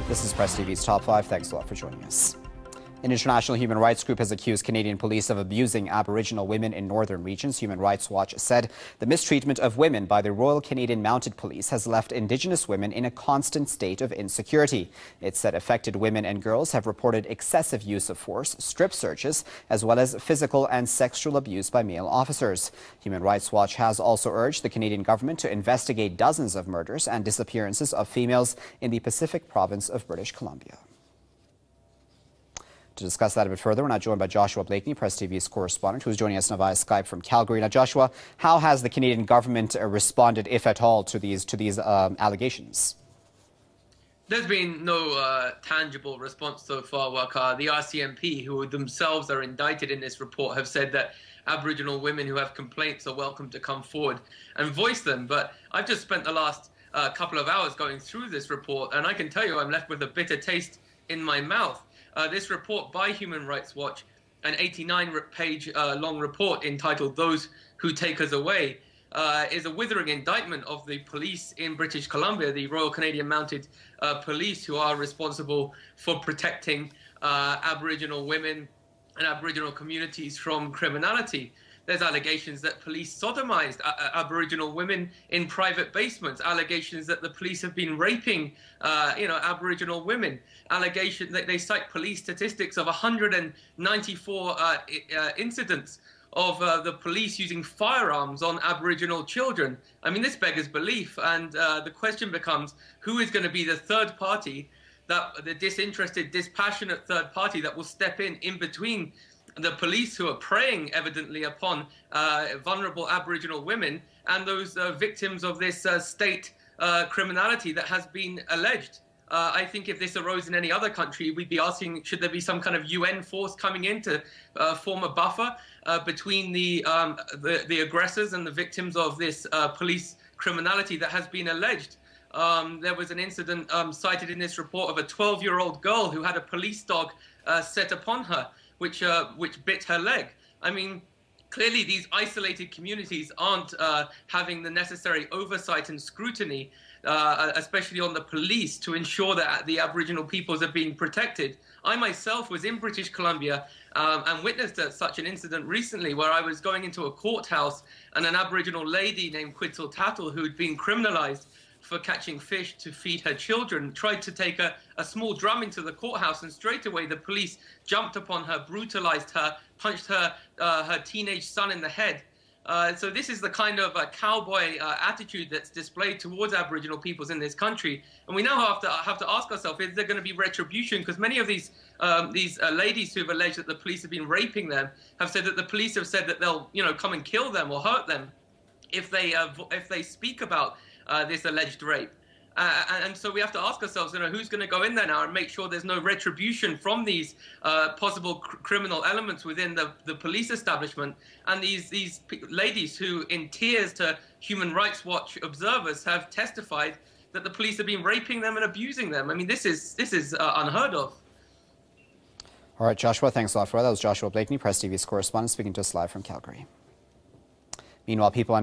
This is Press TV's Top 5. Thanks a lot for joining us. An international human rights group has accused Canadian police of abusing Aboriginal women in northern regions. Human Rights Watch said the mistreatment of women by the Royal Canadian Mounted Police has left Indigenous women in a constant state of insecurity. It said affected women and girls have reported excessive use of force, strip searches, as well as physical and sexual abuse by male officers. Human Rights Watch has also urged the Canadian government to investigate dozens of murders and disappearances of females in the Pacific province of British Columbia. To discuss that a bit further, we're now joined by Joshua Blakeney, Press TV's correspondent, who's joining us now via Skype from Calgary. Now, Joshua, how has the Canadian government responded, if at all, to these allegations? There's been no tangible response so far, Wakar. The RCMP, who themselves are indicted in this report, have said that Aboriginal women who have complaints are welcome to come forward and voice them. But I've just spent the last couple of hours going through this report, and I can tell you I'm left with a bitter taste in my mouth. This report by Human Rights Watch, an 89-page long report entitled "Those Who Take Us Away," is a withering indictment of the police in British Columbia, the Royal Canadian Mounted Police, who are responsible for protecting Aboriginal women and Aboriginal communities from criminality. There's allegations that police sodomized Aboriginal women in private basements, allegations that the police have been raping, Aboriginal women, allegations that they cite police statistics of 194 incidents of the police using firearms on Aboriginal children. I mean, this beggars belief, and the question becomes, who is going to be the third party, the disinterested, dispassionate third party that will step in between the police, who are preying evidently upon vulnerable Aboriginal women, and those victims of this state criminality that has been alleged. I think if this arose in any other country, we'd be asking, should there be some kind of UN force coming in to form a buffer between the aggressors and the victims of this police criminality that has been alleged? There was an incident cited in this report of a 12-year-old girl who had a police dog set upon her, which bit her leg. I mean, clearly these isolated communities aren't having the necessary oversight and scrutiny, especially on the police, to ensure that the Aboriginal peoples are being protected. I myself was in British Columbia and witnessed such an incident recently, where I was going into a courthouse and an Aboriginal lady named Quetzal Tattle, who had been criminalized for catching fish to feed her children, tried to take a small drum into the courthouse, and straight away the police jumped upon her, brutalized her, punched her teenage son in the head. So this is the kind of cowboy attitude that's displayed towards Aboriginal peoples in this country. And we now have to ask ourselves, is there going to be retribution? Because many of these ladies who've alleged that the police have been raping them have said that the police have said that they'll come and kill them or hurt them if they speak about this alleged rape. And so we have to ask ourselves, who's going to go in there now and make sure there's no retribution from these possible criminal elements within the police establishment. And these ladies who, in tears to Human Rights Watch observers, have testified that the police have been raping them and abusing them. I mean, this is unheard of. All right, Joshua, thanks a lot for that. That was Joshua Blakeney, Press TV's correspondent, speaking to us live from Calgary. Meanwhile, people